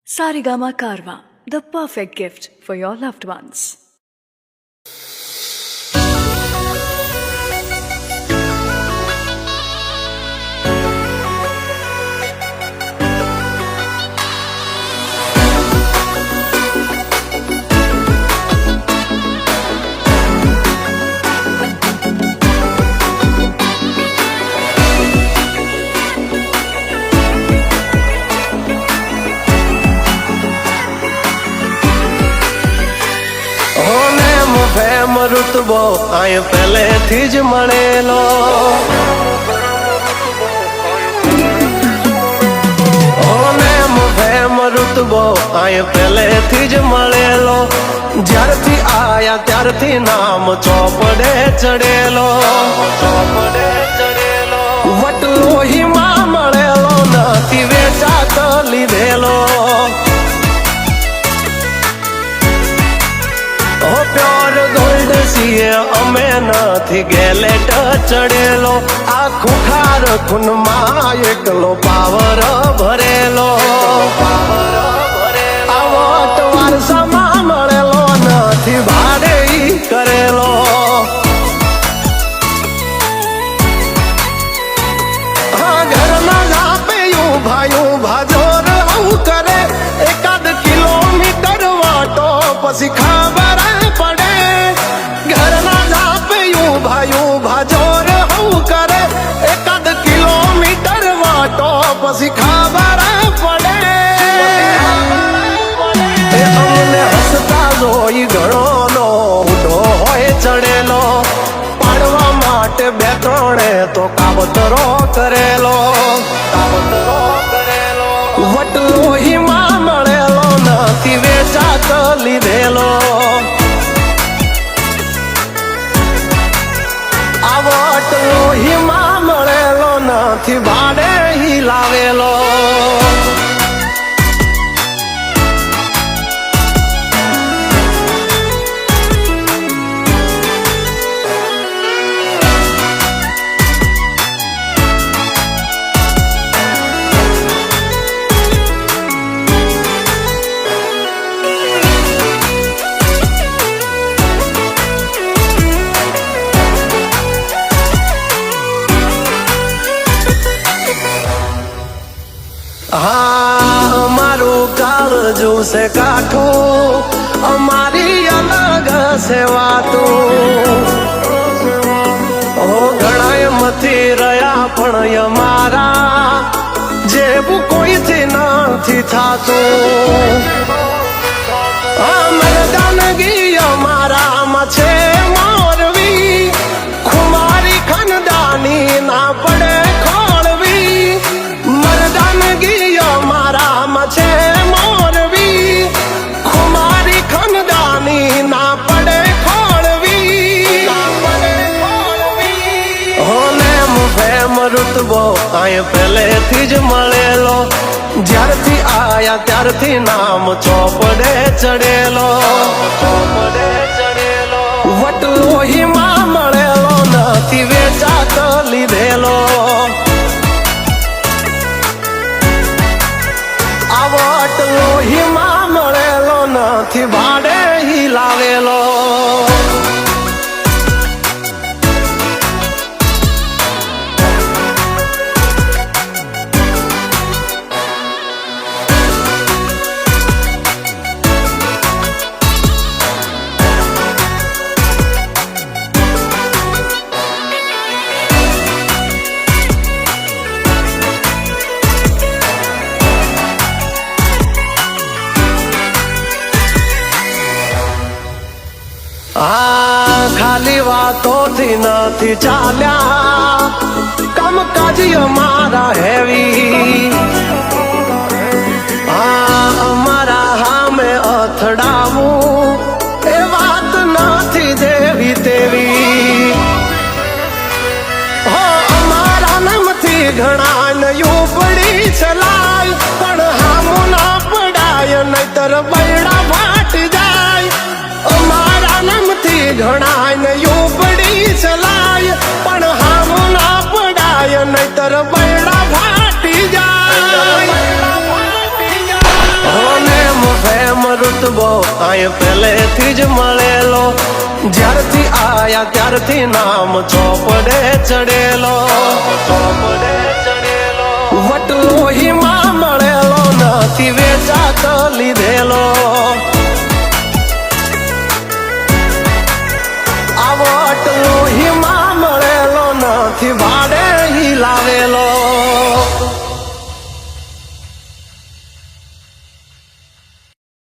Sarigama Karwa, the perfect gift for your loved ones. ફેમ ઋતબો આય પહેલેથી જ મળેલો ફેમ ઋતબો આય પહેલેથી જ મળેલો જ્યારથી આયા ત્યારથી નામ ચોપડે ચડેલો વટલોહીમાં મળેલો નથી વેચાત લીધેલો પ્યોર ગોલ્ડ સીએ અમે નથી ગેલેટ ચડેલો આ ખુખાર ખૂનમાં એકલો પાવર ભરેલો આવટ વારસામાં મળેલો નથી ભાડે કરેલો ઘરના ઝાપે ભાઈ ભાજોર આવું કરે એકાદ કિલોમીટર વાટો પછી ખબર પડે ઘરના ઝાપે ભાઈ ભાજોર આવું કરે એકાદ કિલોમીટર વાટો પછી ખબર પડે અમને હસતા જોઈ ઘણો નો ઉડો હોય ચડેલો પાડવા માટે બે ત્રણે તો કાવતરો કરેલો વટલોહીમાં મળેલો નથી વેચાત લીધેલો આ વટલોહીમાં મળેલો નથી ભાડે લાવેલો હા અમારું કાળજું છે કાઠું અમારી અલગ છે વાતું ઘણા મથી રહ્યા પણ અમારા જેવું કોઈથી નથી થાતું મરદાનગી અમારામાં છે મોરવી ખુમારી ખનદાની ના પડે ખોળવી મરદાનગી અમારામાં છે મોરવી ખુમારી ખનદાની ના પડે ખોળવી હોને ફેમ ઋતબો આય પહેલેથી જ મળેલો જ્યારથી આયા ત્યારથી નામ ચોપડે ચડેલો વટલોહીમાં મળેલો નથી વેચાત લીધેલો આ વટલોહીમાં મળેલો નથી ભાડે લાવેલો હા ખાલી વાતોથી નથી ચાલ્યા કામકાજ અમારા હેવી હા અમારા હામે અથડાવું એ વાત નથી જેવી તેવી હો અમારા નામથી ઘણા નયું પડી ચલાય પણ હામું ના પડાય નહીતર બૈડા ફાટી જાય અમારા નામથી ઘણા નયું પડી ચલાય પણ હામું ના પડાય નહીતર બૈડા ફાટી જાય રૂતબો આય પહેલેથી જ મળેલો, જ્યારથી આયા ત્યારથી નામ ચોપડે ચડેલો. વટલોહીમાં મળેલો નથી વેચાત લીધેલો,